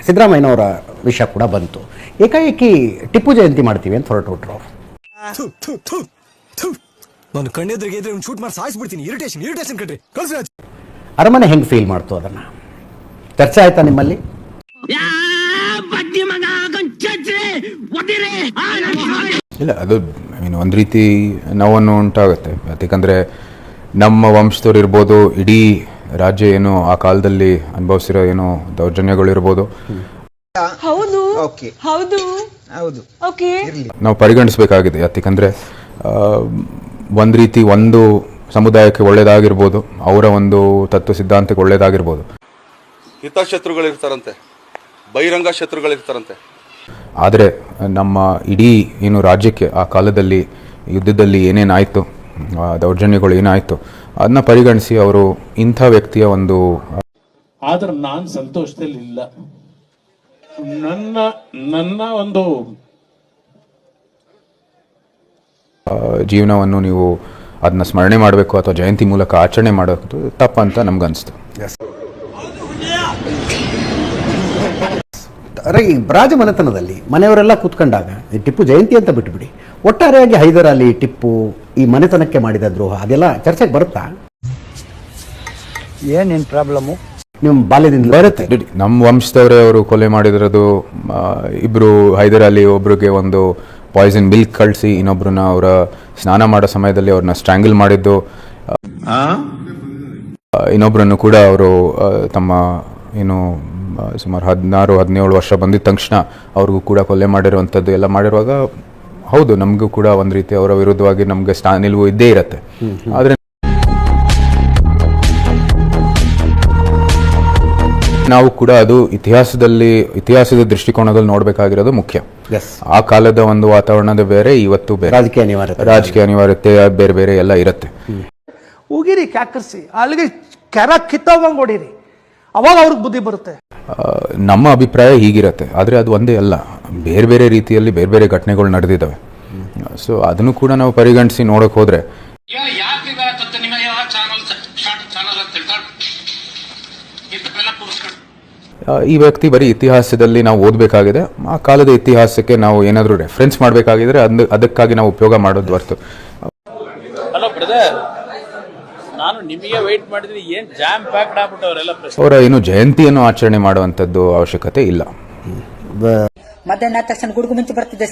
ಸಿದ್ದರಾಮಯ್ಯನವರ ವಿಷಯ ಕೂಡ ಬಂತು. ಏಕಾಏಕಿ ಟಿಪ್ಪು ಜಯಂತಿ ಮಾಡ್ತೀವಿ ಅಂತ ಹೊರಟುಬಿಟ್ರು ಅವರು. ನಾನು ಕಣ್ಣೆದ್ರಿಗೆ ಇದ್ರೆ ಶೂಟ್ ಮಾಡಿ ಸಾಯಿಸ್ಬಿಡ್ತೀನಿ. ಇರಿಟೇಷನ್ ಕಣ್ರಿ. ಅರಮನೆ ಹೆಂಗೆ ಫೀಲ್ ಮಾಡ್ತು ಅದನ್ನು? ಚರ್ಚೆ ಆಯ್ತಾ ನಿಮ್ಮಲ್ಲಿ? ಇಲ್ಲ, ಅದು ಒಂದು ರೀತಿ ನೋವನ್ನು ಉಂಟಾಗುತ್ತೆ. ಯಾಕಂದರೆ ನಮ್ಮ ವಂಶದವ್ರು ಇರ್ಬೋದು, ಇಡೀ ರಾಜ್ಯ ಏನು ಆ ಕಾಲದಲ್ಲಿ ಅನುಭವಿಸಿರೋ ಏನೋ ದೌರ್ಜನ್ಯಗಳಿರ್ಬೋದು, ನಾವು ಪರಿಗಣಿಸಬೇಕಾಗಿದೆ. ಯಾಕಂದರೆ ಒಂದು ರೀತಿ ಒಂದು ಸಮುದಾಯಕ್ಕೆ ಒಳ್ಳೇದಾಗಿರ್ಬೋದು, ಅವರ ಒಂದು ತತ್ವ ಸಿದ್ಧಾಂತಕ್ಕೆ ಒಳ್ಳೇದಾಗಿರ್ಬೋದು. ಹಿತಶತ್ರುಗಳಿರ್ತಾರಂತೆ, ಬಹಿರಂಗ ಶತ್ರುಗಳಿರ್ತಾರಂತೆ. ಆದರೆ ನಮ್ಮ ಇಡೀ ಏನು ರಾಜ್ಯಕ್ಕೆ ಆ ಕಾಲದಲ್ಲಿ ಯುದ್ಧದಲ್ಲಿ ಏನೇನಾಯಿತು, ದೌರ್ಜನ್ಯಗಳು ಏನಾಯಿತು ಅದನ್ನ ಪರಿಗಣಿಸಿ ಅವರು ಇಂಥ ವ್ಯಕ್ತಿಯ ಒಂದು. ಆದ್ರೆ ನಾನು ಸಂತೋಷದಲ್ಲಿ ಇಲ್ಲ. ನನ್ನ ಒಂದು ಜೀವನವನ್ನು ನೀವು ಅದನ್ನ ಸ್ಮರಣೆ ಮಾಡಬೇಕು ಅಥವಾ ಜಯಂತಿ ಮೂಲಕ ಆಚರಣೆ ಮಾಡೋದು ತಪ್ಪಂತ ನಮ್ಗನ್ಸ್ತು. ಈ ರಾಜಮನೆತನದಲ್ಲಿ ಮನೆಯವರೆಲ್ಲ ಕೂತ್ಕೊಂಡಾಗ ಈ ಟಿಪ್ಪು ಜಯಂತಿ ಅಂತ ಬಿಟ್ಟುಬಿಡಿ, ಒಟ್ಟಾರೆಯಾಗಿ ಹೈದರ್ ಅಲಿ, ಟಿಪ್ಪು ಈ ಮನೆತನಕ್ಕೆ ಮಾಡಿದ ದ್ರೋಹ ಅದೆಲ್ಲ ಚರ್ಚೆಗೆ ಬರುತ್ತಾ? ಏನೇನು ಪ್ರಾಬ್ಲಮ್ಮು ನಿಮ್ಮ ಬಾಲ್ಯದಿಂದ ಬರುತ್ತೆ. ನಮ್ಮ ವಂಶದವರೇ ಅವರು ಕೊಲೆ ಮಾಡಿದಿರೋದು. ಇಬ್ಬರು ಹೈದರ್ ಅಲಿ ಒಬ್ರಿಗೆ ಒಂದು ಪಾಯ್ಸನ್ ಮಿಲ್ಕ್ ಕಳಿಸಿ ಇನ್ನೊಬ್ರನ್ನ ಅವರ ಸ್ನಾನ ಮಾಡೋ ಸಮಯದಲ್ಲಿ ಅವ್ರನ್ನ ಸ್ಟ್ರ್ಯಾಂಗಲ್ ಮಾಡಿದ್ದು. ಇನ್ನೊಬ್ರನ್ನು ಕೂಡ ಅವರು ತಮ್ಮ ಏನು ಸುಮಾರು 16-17 ವರ್ಷ ಬಂದಿದ್ದ ತಕ್ಷಣ ಅವ್ರಿಗೂ ಕೂಡ ಕೊಲೆ ಮಾಡಿರುವಂಥದ್ದು ಎಲ್ಲ ಮಾಡಿರುವಾಗ ಹೌದು, ನಮಗೂ ಕೂಡ ಒಂದು ರೀತಿ ಅವರ ವಿರುದ್ಧವಾಗಿ ನಮಗೆ ನಿಲುವು ಇದ್ದೇ ಇರುತ್ತೆ. ಆದರೆ ನಾವು ಕೂಡ ಅದು ಇತಿಹಾಸದ ದೃಷ್ಟಿಕೋನದಲ್ಲಿ ನೋಡಬೇಕಾಗಿರೋದು ಮುಖ್ಯ. ಆ ಕಾಲದ ಒಂದು ವಾತಾವರಣದ ಬೇರೆ, ಇವತ್ತು ಬೇರೆ. ರಾಜಕೀಯ ಅನಿವಾರ್ಯತೆ ಬೇರೆ ಬೇರೆ ಎಲ್ಲ ಇರುತ್ತೆ. ಉಗಿರಿ ಕ್ಯಾಕರ್ಸಿ ಅಲ್ಲಿಗೆ ಕೆರ ಕಿತ್ತೋಗಂಗೆ ಹೊಡೀರಿ, ಅವಾಗ ಅವ್ರಿಗೆ ಬುದ್ಧಿ ಬರುತ್ತೆ. ನಮ್ಮ ಅಭಿಪ್ರಾಯ ಹೀಗಿರುತ್ತೆ. ಆದರೆ ಅದು ಒಂದೇ ಅಲ್ಲ, ಬೇರೆ ಬೇರೆ ರೀತಿಯಲ್ಲಿ ಬೇರೆ ಬೇರೆ ಘಟನೆಗಳು ನಡೆದಿದ್ದಾವೆ. ಸೊ ಅದನ್ನು ಕೂಡ ನಾವು ಪರಿಗಣಿಸಿ ನೋಡಕ್ ಹೋದ್ರೆ ಈ ವ್ಯಕ್ತಿ ಬರೀ ಇತಿಹಾಸದಲ್ಲಿ ನಾವು ಓದಬೇಕಾಗಿದೆ. ಆ ಕಾಲದ ಇತಿಹಾಸಕ್ಕೆ ನಾವು ಏನಾದರೂ ರೆಫರೆನ್ಸ್ ಮಾಡಬೇಕಾಗಿದ್ರೆ ಅದಕ್ಕಾಗಿ ನಾವು ಉಪಯೋಗ ಮಾಡೋದು ಹೊರತು. ನಾನು ನಿಮಗೆ ವೇಟ್ ಮಾಡಿದ್ರೆ ಏನು ಜಾಮ್ ಪ್ಯಾಕ್ಡ್ ಆಗ್ಬಿಟ್ಟವರೆಲ್ಲ ಅವರ ಏನು ಜಯಂತಿಯನ್ನು ಆಚರಣೆ ಮಾಡುವಂಥದ್ದು ಅವಶ್ಯಕತೆ ಇಲ್ಲ. ಮಧ್ಯಾಹ್ನ ತಕ್ಷಣ ಗುಡುಗು ಮಿಂಚು ಬರ್ತಿದ್ದೆ.